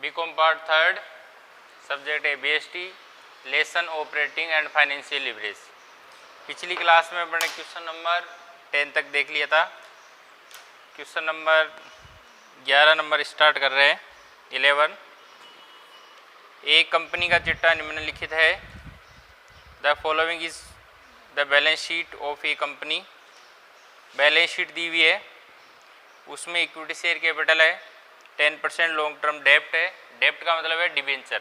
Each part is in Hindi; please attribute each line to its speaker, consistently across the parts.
Speaker 1: बीकॉम पार्ट थर्ड, सब्जेक्ट है BST, lesson operating and financial leverage. पिछली क्लास में मैंने क्वेश्चन नंबर 10 तक देख लिया था। क्वेश्चन नंबर 11 नंबर स्टार्ट कर रहे हैं। 11, एक कंपनी का चिट्ठा निम्नलिखित है। The following is the balance sheet of a company. Balance sheet दी हुई है, उसमें इक्विटी शेयर कैपिटल है, 10% लॉन्ग टर्म डेप्ट है, डेप्ट का मतलब है डिबेंचर,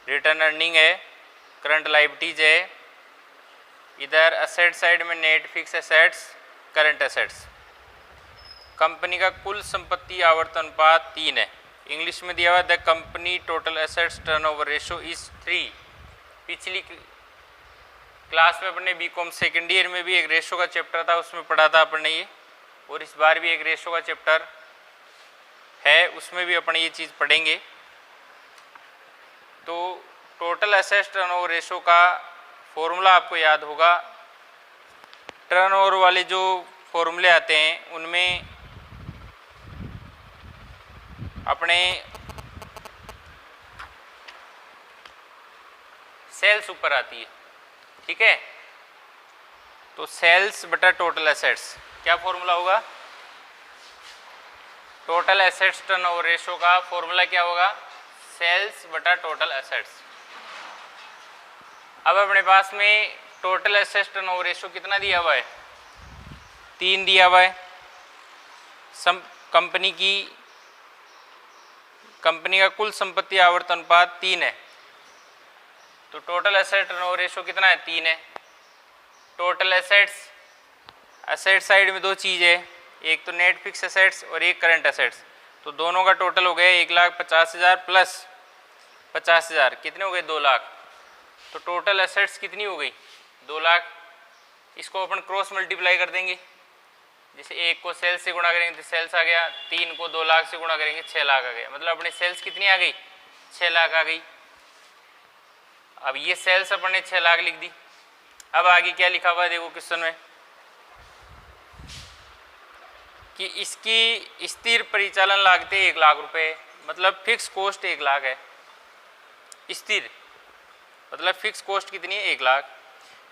Speaker 1: रिटर्न अर्निंग है, करंट लाइबिलिटीज है, इधर असेट साइड में net fix assets, current assets. Company का कुल संपत्ति आवर्तन अनुपात 3 है। इंग्लिश में दिया हुआ the company total assets turnover ratio is 3। पिछली क्लास में अपने बीकॉम सेकेंड ईयर में भी एक रेशो का चैप्टर था, उसमें पढ़ा था अपन ने ये, और इस बार भी एक रेशो का चैप्टर है, उसमें भी अपन ये चीज़ पढ़ेंगे। तो टोटल एसेट्स टर्नओवर रेशो का फॉर्मूला आपको याद होगा। टर्नओवर वाले जो फॉर्मूले आते हैं उनमें अपने सेल्स ऊपर आती है, ठीक है। तो सेल्स बटा टोटल एसेट्स, क्या फॉर्मूला होगा? टोटल एसेट्स टर्नओवर रेशो का फॉर्मूला क्या होगा? सेल्स बटा टोटल एसेट्स। अब अपने पास में टोटल एसेट्स टर्नओवर रेशो कितना दिया हुआ है? 3 दिया हुआ है। कंपनी का कुल संपत्ति आवर्तन अनुपात 3 है, तो टोटल एसेट टर्नओवर रेशो कितना है? 3 है। टोटल एसेट्स, एसेट साइड में 2 चीज़ है, एक तो नेट फिक्स एसेट्स और एक करंट एसेट्स, तो दोनों का टोटल हो गया 1,50,000 प्लस 50,000, कितने हो गए? 2 लाख। तो टोटल एसेट्स कितनी हो गई? 2 लाख। इसको अपन क्रॉस मल्टीप्लाई कर देंगे, जैसे 1 को सेल्स से गुणा करेंगे तो सेल्स आ गया, 3 को 2 लाख से गुणा करेंगे 6 लाख आ गया, मतलब अपनी सेल्स कितनी आ गई? 6 लाख आ गई। अब ये सेल्स अपन ने 6 लाख लिख दी। अब आगे क्या लिखा हुआ है देखो क्वेश्चन में, कि इसकी स्थिर परिचालन लागतें 1 लाख रुपए, मतलब फिक्स कॉस्ट 1 लाख है। स्थिर मतलब फिक्स कॉस्ट कितनी है? 1 लाख।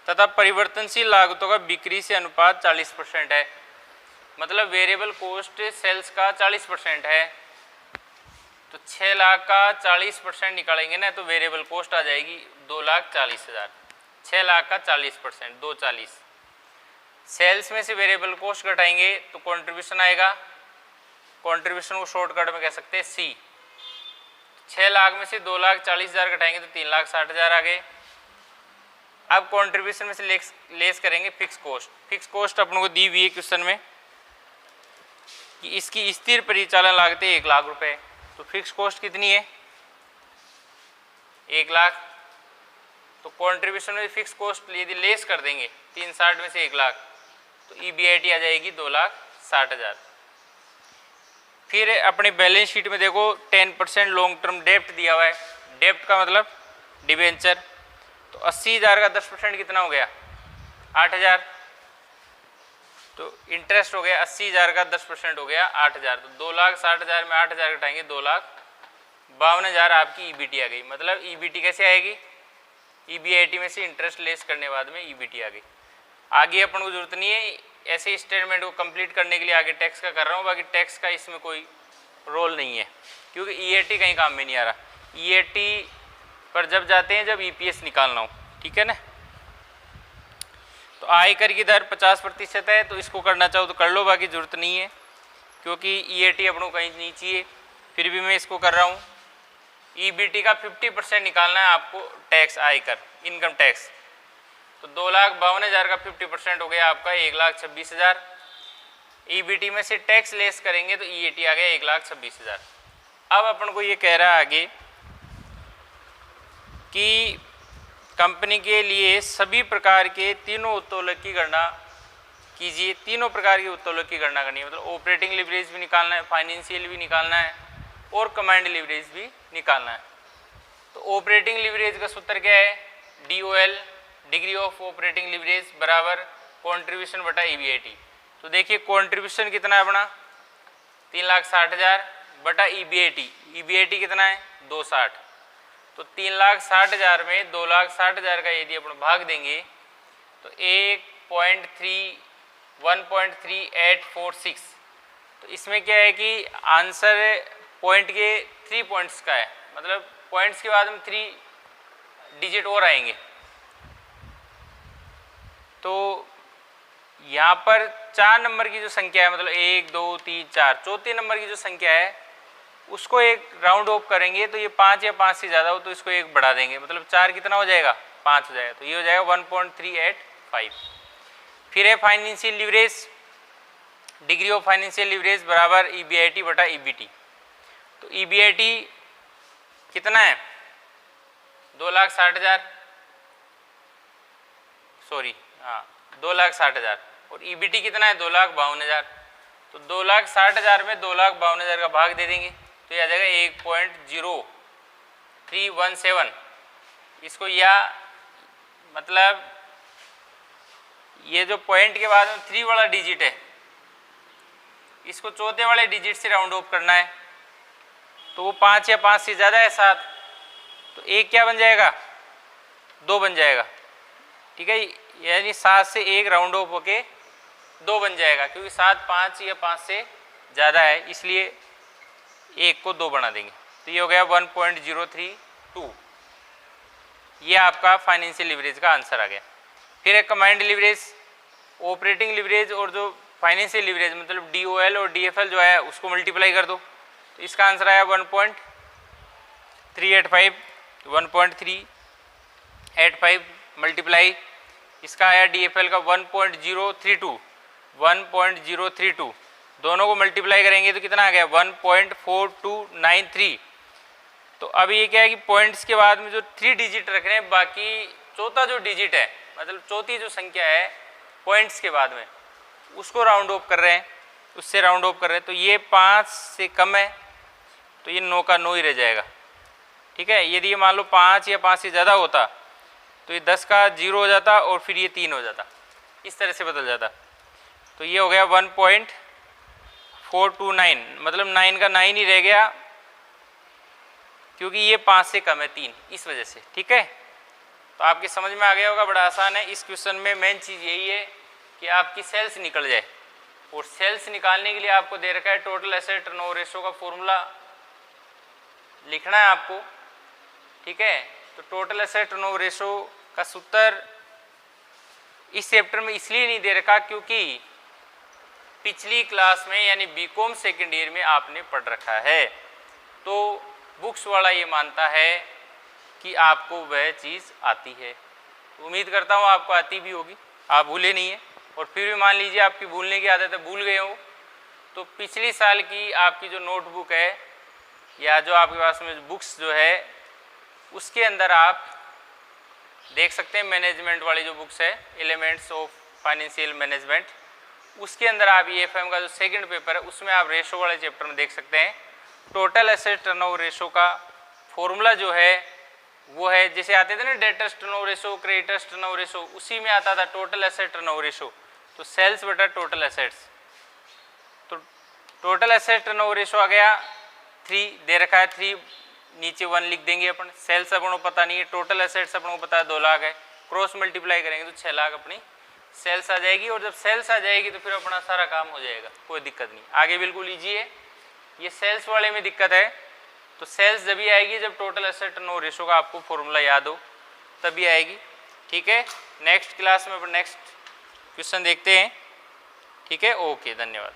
Speaker 1: तथा परिवर्तनशील लागतों का बिक्री से अनुपात 40% है, मतलब वेरिएबल कॉस्ट सेल्स का 40% है। तो 6 लाख का 40% निकालेंगे ना, तो वेरिएबल कॉस्ट आ जाएगी 2,40,000। 6 लाख का 40%, 240। सेल्स में से वेरिएबल कॉस्ट घटाएंगे तो कंट्रीब्यूशन आएगा, कंट्रीब्यूशन को शॉर्टकट में कह सकते हैं सी। 6 लाख में से 2,40,000 घटाएंगे तो 3,60,000 आ गए। अब कंट्रीब्यूशन में से लेस करेंगे फिक्स कॉस्ट। फिक्स कॉस्ट अपन को दी हुई है क्वेश्चन में कि इसकी स्थिर परिचालन लागतें 1 लाख रुपए, तो फिक्स कॉस्ट कितनी है? 1 लाख। तो कंट्रीब्यूशन में फिक्स कॉस्ट यदि लेस कर देंगे 360 में से 1 लाख, तो EBIT आ जाएगी 2,60,000। फिर अपने बैलेंस शीट में देखो 10% लॉन्ग टर्म डेप्ट दिया हुआ है। डेप्ट का मतलब डिबेंचर। तो 80,000 का 10% कितना हो गया? 8,000। तो इंटरेस्ट हो गया 80,000 का 10% हो गया 8,000। तो 2,60,000 में 8,000 घटाएंगे 2,52,000 आपकी EBT आ गई। मतलब EBT कैसे आएगी? EBIT में से इंटरेस्ट लेस करने बाद में EBT आ गई। आगे अपन को जरूरत नहीं है, ऐसे स्टेटमेंट को कंप्लीट करने के लिए आगे टैक्स का कर रहा हूँ, बाकी टैक्स का इसमें कोई रोल नहीं है, क्योंकि EAT कहीं काम में नहीं आ रहा। EAT पर जब जाते हैं जब EPS निकालना हो, ठीक है ना। तो आयकर की दर 50% है, तो इसको करना चाहो तो कर लो, बाकी जरूरत नहीं है, क्योंकि EAT अपनों कहीं नहीं चाहिए, फिर भी मैं इसको कर रहा हूँ। EBT का 50% निकालना है आपको टैक्स, आयकर, इनकम टैक्स। तो 2,52,000 का 50% हो गया आपका 1,26,000। EBT में से टैक्स लेस करेंगे तो EAT आ गया 1,26,000। अब अपन को ये कह रहा है आगे कि कंपनी के लिए सभी प्रकार के तीनों उत्तोलक की गणना कीजिए। तीनों प्रकार के उत्तोलक की गणना करनी है, मतलब ऑपरेटिंग लिवरेज भी निकालना है, फाइनेंशियल भी निकालना है और कमांड लिवरेज भी निकालना है। तो ऑपरेटिंग लिवरेज का सूत्र क्या है? DOL, degree of operating leverage बराबर कंट्रीब्यूशन बटा EBIT। तो देखिए कंट्रीब्यूशन कितना है अपना? 3,60,000 बटा EBIT। EBIT कितना है 260, तो 3,60,000 में 2,60,000 का यदि अपन भाग देंगे तो 1.3846, तो इसमें क्या है कि आंसर पॉइंट के 3 पॉइंट्स का है, मतलब पॉइंट्स के बाद में 3 डिजिट और आएंगे। तो यहाँ पर 4 नंबर की जो संख्या है, मतलब 1 2 3 4, चौथे नंबर की जो संख्या है उसको एक राउंड ऑफ करेंगे तो ये 5 या 5 से ज़्यादा हो तो इसको एक बढ़ा देंगे, मतलब 4 कितना हो जाएगा 5 हो जाएगा, तो ये हो जाएगा 1.385। फिर है financial leverage, degree of financial leverage बराबर EBIT बटा EBT। तो EBIT कितना है 2,60,000, सॉरी हाँ 2,60,000, और EBT कितना है 2,52,000। तो 2,60,000 में 2,52,000 का भाग दे देंगे तो ये आ जाएगा 1.0317। इसको या मतलब ये जो पॉइंट के बाद में 3 वाला डिजिट है इसको चौथे वाले डिजिट से राउंड ऑफ करना है, तो वो 5 या 5 से ज़्यादा है 7, तो एक क्या बन जाएगा 2 बन जाएगा, ठीक है, यानी 7 से 1 राउंड ऑफ होके 2 बन जाएगा, क्योंकि 7 5 या 5 से ज़्यादा है इसलिए 1 को 2 बना देंगे, तो ये हो गया 1.032। ये आपका फाइनेंशियल लीवरेज का आंसर आ गया। फिर है कमांड लीवरेज, ऑपरेटिंग लीवरेज और जो फाइनेंशियल लीवरेज मतलब DOL और DFL जो है उसको मल्टीप्लाई कर दो, तो इसका आंसर आया 1.385, 1.385 मल्टीप्लाई इसका आया DFL का 1.032, दोनों को मल्टीप्लाई करेंगे तो कितना आ गया 1.4293। तो अब ये क्या है कि पॉइंट्स के बाद में जो 3 डिजिट रख रहे हैं, बाकी चौथा जो डिजिट है मतलब चौथी जो संख्या है पॉइंट्स के बाद में उसको राउंड ऑफ कर रहे हैं, उससे राउंड ऑफ कर रहे हैं, तो ये 5 से कम है तो ये 9 का 9 ही रह जाएगा, ठीक है। यदि ये मान लो 5 या 5 से ज़्यादा होता तो ये 10 का 0 हो जाता और फिर ये 3 हो जाता, इस तरह से बदल जाता। तो ये हो गया 1.429, मतलब 9 का 9 ही रह गया क्योंकि ये 5 से कम है 3, इस वजह से, ठीक है। तो आपके समझ में आ गया होगा, बड़ा आसान है। इस क्वेश्चन में मेन चीज़ यही है कि आपकी सेल्स निकल जाए, और सेल्स निकालने के लिए आपको दे रखा है टोटल एसेट टर्नओवर रेशो का फॉर्मूला लिखना है आपको, ठीक है। तो टोटल एसेट टर्नओवर रेशो का सूत्र इस चैप्टर में इसलिए नहीं दे रखा क्योंकि पिछली क्लास में यानी बीकॉम सेकेंड ईयर में आपने पढ़ रखा है, तो बुक्स वाला ये मानता है कि आपको वह चीज़ आती है। उम्मीद करता हूँ आपको आती भी होगी, आप भूले नहीं है। और फिर भी मान लीजिए आपकी भूलने की आदत है, भूल गए हो, तो पिछली साल की आपकी जो नोटबुक है या जो आपके पास में बुक्स जो है उसके अंदर आप देख सकते हैं मैनेजमेंट वाली जो बुक्स है एलिमेंट्स ऑफ फाइनेंशियल मैनेजमेंट, उसके अंदर आप EFM का जो सेकंड पेपर है उसमें आप रेशो वाले चैप्टर में देख सकते हैं टोटल एसेट टर्नओवर रेशो का फॉर्मूला जो है वो है, जैसे आते थे ना debtors turnover ratio, creditors turnover ratio, उसी में आता था टोटल एसेट टर्नओवर रेशो। तो सेल्स बटा टोटल एसेट्स, तो टोटल एसेट टर्नओवर रेशो आ गया 3 दे रखा है, 3 नीचे 1 लिख देंगे अपन। सेल्स अपन को पता नहीं है, टोटल एसेट्स अपन को पता है 2 लाख है, क्रॉस मल्टीप्लाई करेंगे तो 6 लाख अपनी सेल्स आ जाएगी। और जब सेल्स आ जाएगी तो फिर अपना सारा काम हो जाएगा, कोई दिक्कत नहीं। आगे बिल्कुल लीजिए, ये सेल्स वाले में दिक्कत है, तो सेल्स जब भी आएगी जब टोटल एसेट टर्नओवर रेशो का आपको फॉर्मूला याद हो तभी आएगी, ठीक है। नेक्स्ट क्लास में अपन नेक्स्ट क्वेश्चन देखते हैं, ठीक है। ओके, धन्यवाद।